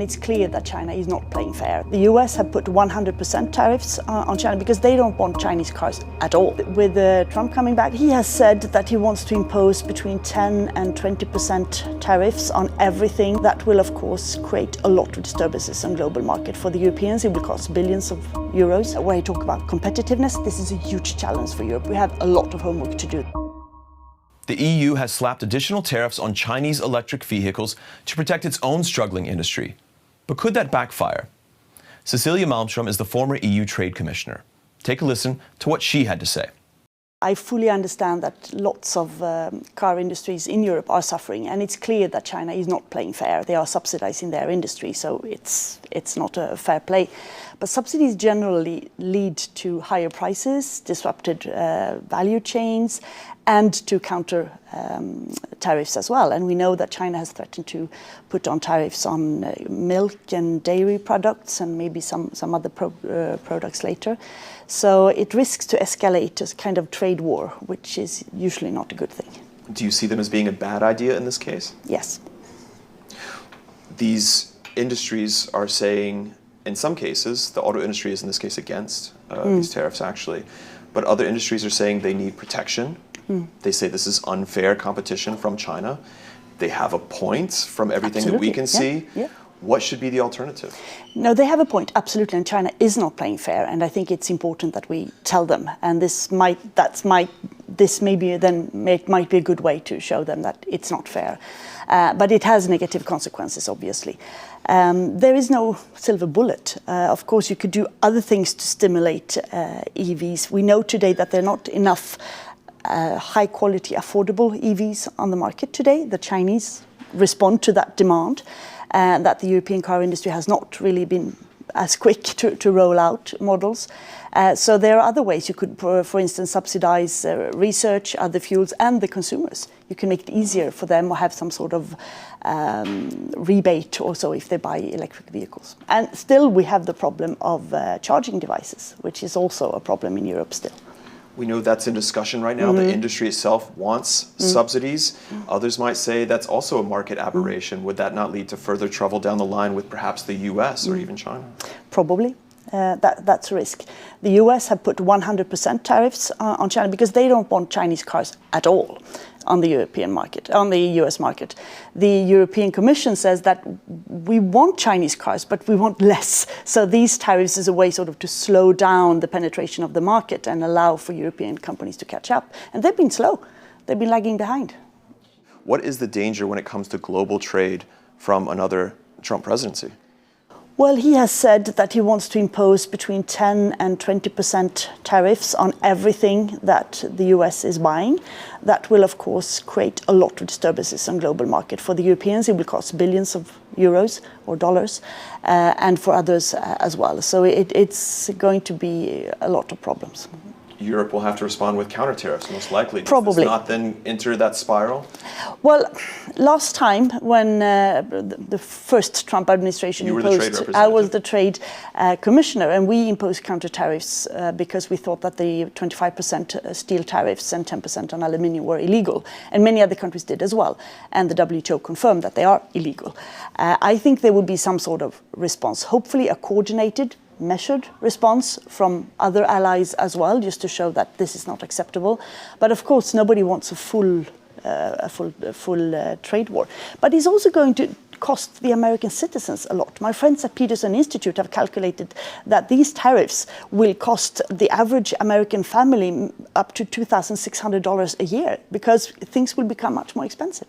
It's clear that China is not playing fair. The US have put 100% tariffs on China because they don't want Chinese cars at all. With Trump coming back, he has said that he wants to impose between 10 and 20% tariffs on everything. That will, of course, create a lot of disturbances on the global market. For the Europeans, it will cost billions of euros. When you talk about competitiveness, this is a huge challenge for Europe. We have a lot of homework to do. The EU has slapped additional tariffs on Chinese electric vehicles to protect its own struggling industry. But could that backfire? Cecilia Malmstrom is the former EU Trade Commissioner. Take a listen to what she had to say. I fully understand that lots of car industries in Europe are suffering, and it's clear that China is not playing fair. They are subsidizing their industry, so it's not a fair play. But subsidies generally lead to higher prices, disrupted value chains, and to counter tariffs as well. And we know that China has threatened to put on tariffs on milk and dairy products and maybe some other products later. So it risks to escalate as kind of trade war, which is usually not a good thing. Do you see them as being a bad idea in this case? Yes. These industries are saying, in some cases, the auto industry is in this case against these tariffs actually, but other industries are saying they need protection. They say this is unfair competition from China. They have a point from everything that we can see. Yeah. What should be the alternative? No, they have a point, absolutely, and China is not playing fair, and I think it's important that we tell them. And this might be a good way to show them that it's not fair, but it has negative consequences, obviously. There is no silver bullet. Of course, you could do other things to stimulate EVs. We know today that there are not enough high-quality, affordable EVs on the market today. The Chinese respond to that demand, that the European car industry has not really been as quick to roll out models. So there are other ways you could, for instance, subsidize research, other fuels, and the consumers. You can make it easier for them or have some sort of rebate also if they buy electric vehicles. And still we have the problem of charging devices, which is also a problem in Europe still. We know that's in discussion right now. The industry itself wants subsidies. Others might say that's also a market aberration. Would that not lead to further trouble down the line with perhaps the US or even China? Probably. That's a risk. The US have put 100% tariffs on China because they don't want Chinese cars at all on the European market, on the US market. The European Commission says that we want Chinese cars, but we want less. So these tariffs is a way sort of to slow down the penetration of the market and allow for European companies to catch up. And they've been slow. They've been lagging behind. What is the danger when it comes to global trade from another Trump presidency? Well, he has said that he wants to impose between 10 and 20% tariffs on everything that the US is buying. That will, of course, create a lot of disturbances on the global market. For the Europeans, it will cost billions of euros or dollars, and for others as well. So it's going to be a lot of problems. Europe will have to respond with counter tariffs, most likely. Probably. Does this not then enter that spiral? Well, last time when the first Trump administration you imposed, were the trade representative. I was the trade commissioner, and we imposed counter tariffs because we thought that the 25% steel tariffs and 10% on aluminium were illegal, and many other countries did as well. And the WTO confirmed that they are illegal. I think there will be some sort of response, hopefully a coordinated, measured response from other allies as well, just to show that this is not acceptable. But of course, nobody wants a full trade war. But it's also going to cost the American citizens a lot. My friends at Peterson Institute have calculated that these tariffs will cost the average American family up to $2,600 a year because things will become much more expensive.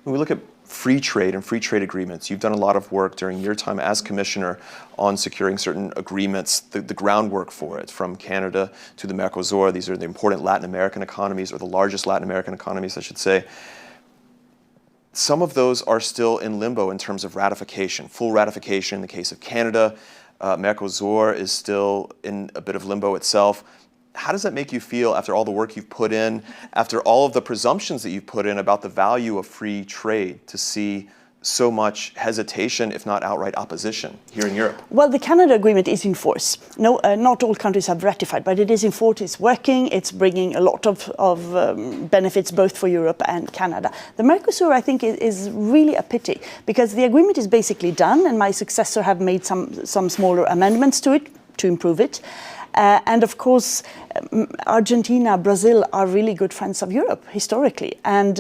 When we look at free trade and free trade agreements, you've done a lot of work during your time as commissioner on securing certain agreements, the groundwork for it, from Canada to the Mercosur. These are the important Latin American economies, or the largest Latin American economies, I should say. Some of those are still in limbo in terms of ratification, full ratification in the case of Canada. Mercosur is still in a bit of limbo itself. How does that make you feel after all the work you've put in, after all of the presumptions that you've put in about the value of free trade, to see so much hesitation, if not outright opposition, here in Europe? Well, the Canada Agreement is in force. No, not all countries have ratified, but it is in force. It's working. It's bringing a lot of benefits both for Europe and Canada. The Mercosur, I think, is really a pity because the agreement is basically done, and my successor have made some smaller amendments to it to improve it. And of course, Argentina, Brazil are really good friends of Europe historically. And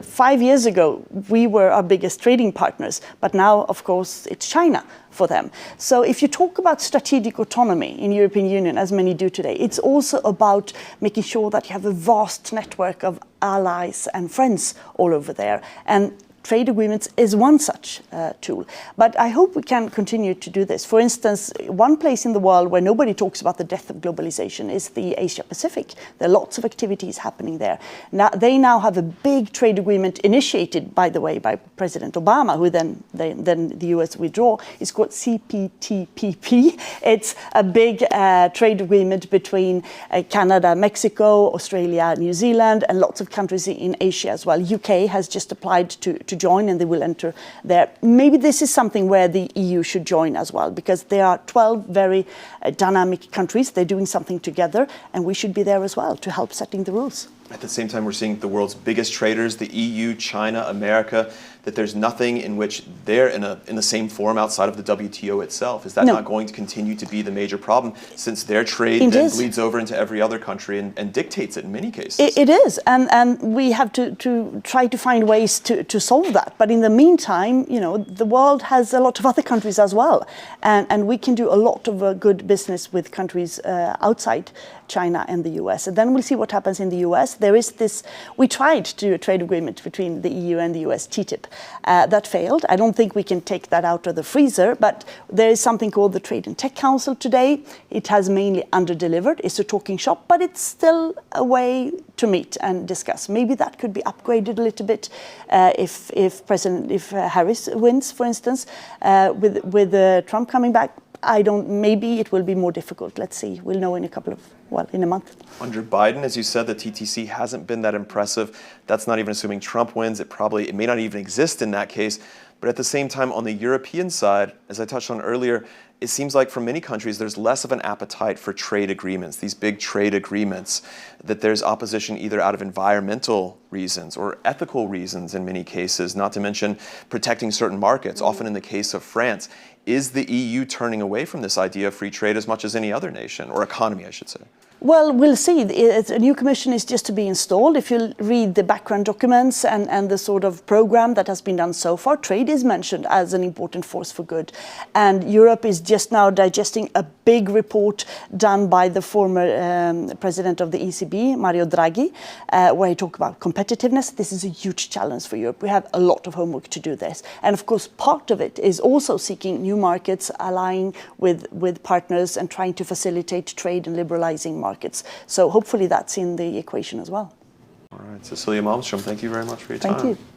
5 years ago, we were our biggest trading partners. But now, of course, it's China for them. So if you talk about strategic autonomy in European Union, as many do today, it's also about making sure that you have a vast network of allies and friends all over there. And trade agreements is one such tool. But I hope we can continue to do this. For instance, one place in the world where nobody talks about the death of globalization is the Asia Pacific. There are lots of activities happening there. Now, they now have a big trade agreement initiated, by the way, by President Obama, who then the US withdraw. It's called CPTPP. It's a big trade agreement between Canada, Mexico, Australia, New Zealand, and lots of countries in Asia as well. UK has just applied to join, and they will enter there. Maybe this is something where the EU should join as well, because there are 12 very dynamic countries. They're doing something together, and we should be there as well to help setting the rules. At the same time, we're seeing the world's biggest traders, the EU, China, America, that there's nothing in which they're in the same forum outside of the WTO itself. Is that not going to continue to be the major problem, since their trade then bleeds over into every other country and dictates it in many cases? It is, and we have to try to find ways to solve that. But in the meantime, you know, the world has a lot of other countries as well, and we can do a lot of good business with countries outside China and the US. And then we'll see what happens in the US. There is this, we tried to do a trade agreement between the EU and the US, TTIP. That failed. I don't think we can take that out of the freezer, but there is something called the Trade and Tech Council today. It has mainly under-delivered. It's a talking shop, but it's still a way to meet and discuss. Maybe that could be upgraded a little bit if Harris wins, for instance, with Trump coming back. Maybe it will be more difficult. Let's see. We'll know in a month. Under Biden, as you said, the TTC hasn't been that impressive. That's not even assuming Trump wins. It may not even exist in that case. But at the same time, on the European side, as I touched on earlier, it seems like for many countries, there's less of an appetite for trade agreements, these big trade agreements, that there's opposition either out of environmental reasons or ethical reasons in many cases, not to mention protecting certain markets, often in the case of France. Is the EU turning away from this idea of free trade as much as any other nation, or economy, I should say? Well, we'll see. A new commission is just to be installed. If you read the background documents and the sort of program that has been done so far, trade is mentioned as an important force for good. And Europe is just now digesting a big report done by the former president of the ECB, Mario Draghi, where he talked about competitiveness. This is a huge challenge for Europe. We have a lot of homework to do this. And of course, part of it is also seeking new markets, allying with partners and trying to facilitate trade and liberalizing markets. So hopefully that's in the equation as well. All right, Cecilia Malmstrom, thank you very much for your time. Thank you.